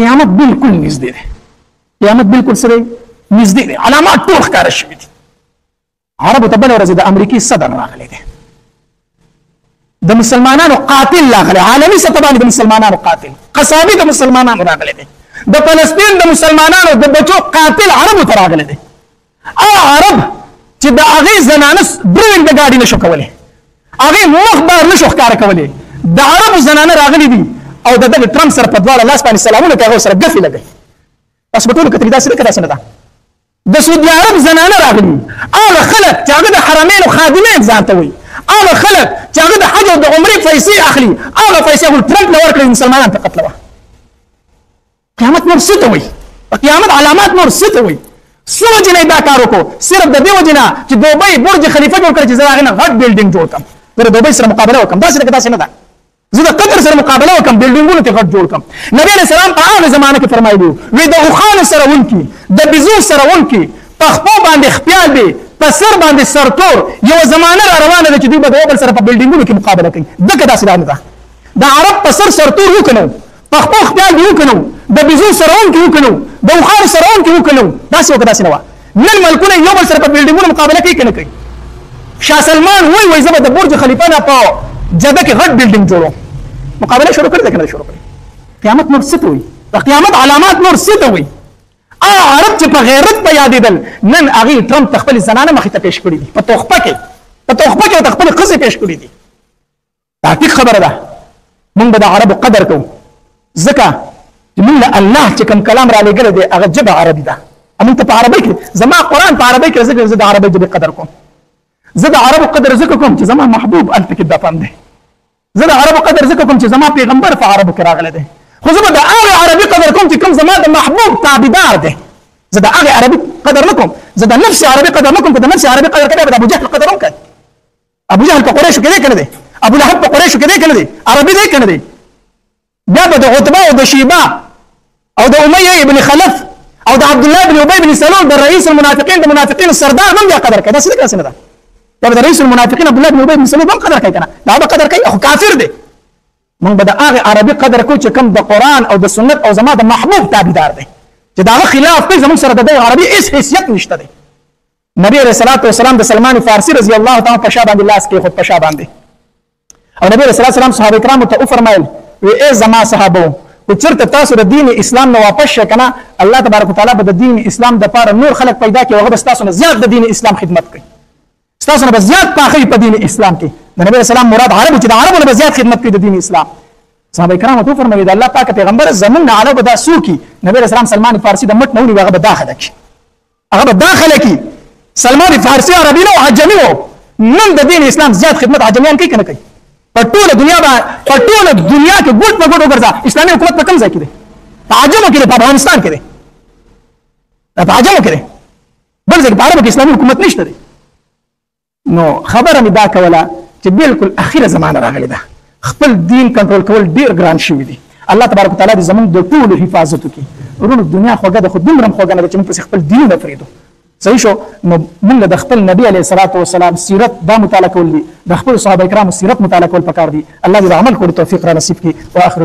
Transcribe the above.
قیامت بالکل نږدې دی. قیامت بالکل سره نږدې دی. علامات ټول ښکاره شوي دي. عربو ته بله ورځ د امریکې صدر راغلی دی، د مسلمانانو قاتل راغلی، عالمي سطح باندې د مسلمانانو قاتل، قصابي د مسلمانانو راغلی دی، د فلسطین د مسلمانانو د بچو قاتل عربو ته راغلی دی. هغه عرب چې د هغې زنانه ډرایوینګ د ګاډي نشو کولی، هغې مخ بار نشو ښکاره کولی، د عربو زنانه راغلي دي او د دغه ټرمپ سره په دواړه لاس باندې سلامونه کوي، هغه سره ګفې لګوي. تاسو په ټولو کتلي داسې ده که داسې نه ده؟ د سعودي عرب زنانه راغلي، هغه خلک چې هغه د حرمینو خادمین ځان ته وایي، هغه خلک چې هغه د حج او د عمرې پیسې اخلي، هغه پیسې هغوی ټرمپ له ورکړې مسلمانان ته قتلوه. قیامت نور څه ته وایي؟ قیامت علامات نور څه ته وایي؟ څه وجې نه دا کار وکړو؟ صرف د دې وجې نه چې دوبۍ برج خلیفه جوړ کړی چې زه د هغې نه غټ بلډینګ جوړ کړم، زه د دوبۍ سره مقابله وکړم. داسې ده که داسې نه ده؟ زه د قطر سره مقابله وکړم، بلډینګونو ته غټ جوړ کړم. نبي علیه السلام په هغه زمانه کې فرمایلي وي د اوښانو سره ونکي، د بیزو سره ونکي، په خپو باندې خپیال دی، په سر باندې سرتور، یوه زمانه را روانه ده چې دوی به د یو بل سره په بلډینګونو کې مقابله کوي. دکه داسې نه ده. د عرب په سر سرتور وکنو، په خپو خپیال دی وکنو، د بیزو سره ونکي وکنو، د اوښانو سره ونکي وکنو، داسې وکړه داسې نه وه. نن ملکونه یو بل سره په بلډینګونو مقابله کوي که نه کوي؟ شاه سلمان وایي زه به د برج خلیفه نه په جده کې غټ بلډینګ جوړوم. مقابله شروع کړې ده که نه شروع کړې؟ قیامت نور څه ته وایي؟ د قیامت علامات نور څه ته وایي؟ عرب چې په غیرت په یادېدل، نن هغې ټرمپ ته خپلې زنانه مخې ته پیش کړي دي، په تحفه کې ورته خپلې ښځې پیش کړي دي. دا ټیک خبره ده. موږ به د عربو قدر کوو، ځکه چې موږ له الله چې کوم کلام را لېږلی دی هغه ژبه عربي ده. موږ ته په عربۍ کې زما قرآن په عربۍ کې ځکه زه د عربۍ ژبې قدر کوم. زه د عربو قدر ځکه کوم چې زما محبوب هلته کې دفن دی. زه د عربو قدر ځکه کوم چې زما پیغمبر په عربو کې راغلی دی. خو زه به د هغې عربي قدر کوم چې کوم زما د محبوب تابعدار دی. زه د هغې عربي قدر نه کوم، زه د نفس عربي قدر نه کوم. که د نفس عربي قدر کوي به د ابوجهل قدر هم کوي. ابوجهل په قریشو کې دی که نه دی؟ ابولهب په قریشو کې دی که نه دی؟ عربي دی که نه دی؟ بیا به د عتبه او د شیبه او د امیه ابن خلف او د عبدالله بن ابی بن سلول د رئیس المنافقین د منافقینو سردار هم بیا قدر کوي. داسې ده که داسې نه ده؟ بیا به د رئیس المنافقین عبدالله بن ابی بن سلول هم قدر کوي که نه؟ دا به قدر کوي، خو کافر دی. موږ به د هغې عربي قدر کوو چې کوم د قرآن او د سنت او زما د محبوب تابعدار دی، چې د هغه خلاف کوي. زموږ سره د دغه عربي هېڅ حیثیت نشته دی. نبي علیه الصلاة والسلام د سلمان فارسي رضی الله تعالی په شا باندې لاس کېښود، په شا باندې. او نبي علیه الصلاة والسلام صحابه کرامو ته وفرمایل وی ای زما صحابو، که چېرته تاسو د دین اسلام نه واپس شئ که نه، الله تبارک وتعالی به د دین اسلام دپاره نور خلک پیدا کړي او هغه به ستاسو نه زیات د دین اسلام خدمت کوي، ستاسو نه به زیات پاخه په دین اسلام کې. د نبي علیه السلام مراد عربو چې د عربو نه به زیات خدمت کوي د دین اسلام. صحابه کرامو ته وفرمایل د الله پاک پیغمبر زموږ نه علاوه به دا څوک وي؟ نبي علیه السلام سلمان فارسي د مټ نه ونیوي، هغه به داخله کړي، هغه به داخله کړي. سلمان فارسي عربي نه و، عجمي و. نن د دین اسلام زیات خدمت عجمیان کوي که نه کوي؟ په ټوله دنیا کې ګوټ په ګوټ وګرځه، اسلامي حکومت په کوم ځای کې دی؟ په عجمو کې دی، په افغانستان کې دی، په عجمو کې دی، بل ځای کې په عربو کې اسلامي حکومت نشته دی. نو خبره مې دا کوله چې بالکل اخیره زمانه راغلې ده، خپل دین کنټرول کول ډېر ګران شوي دي. الله تبارک وتعالی دې زموږ د ټولو حفاظت وکړي. ورونو دنیا خوږه ده، خو دومره هم خوږه نه ده چې موږ پسې خپل دینونه پرېږدو. صحیح شو؟ نو موږ د خپل نبی علیه الصلاة والسلام سیرت دا مطالعه کول دي، د خپلو صحابه کرامو سیرت مطالعه کول پکار دي. الله دې د عمل کولو توفیق را نصیب کړي. واخر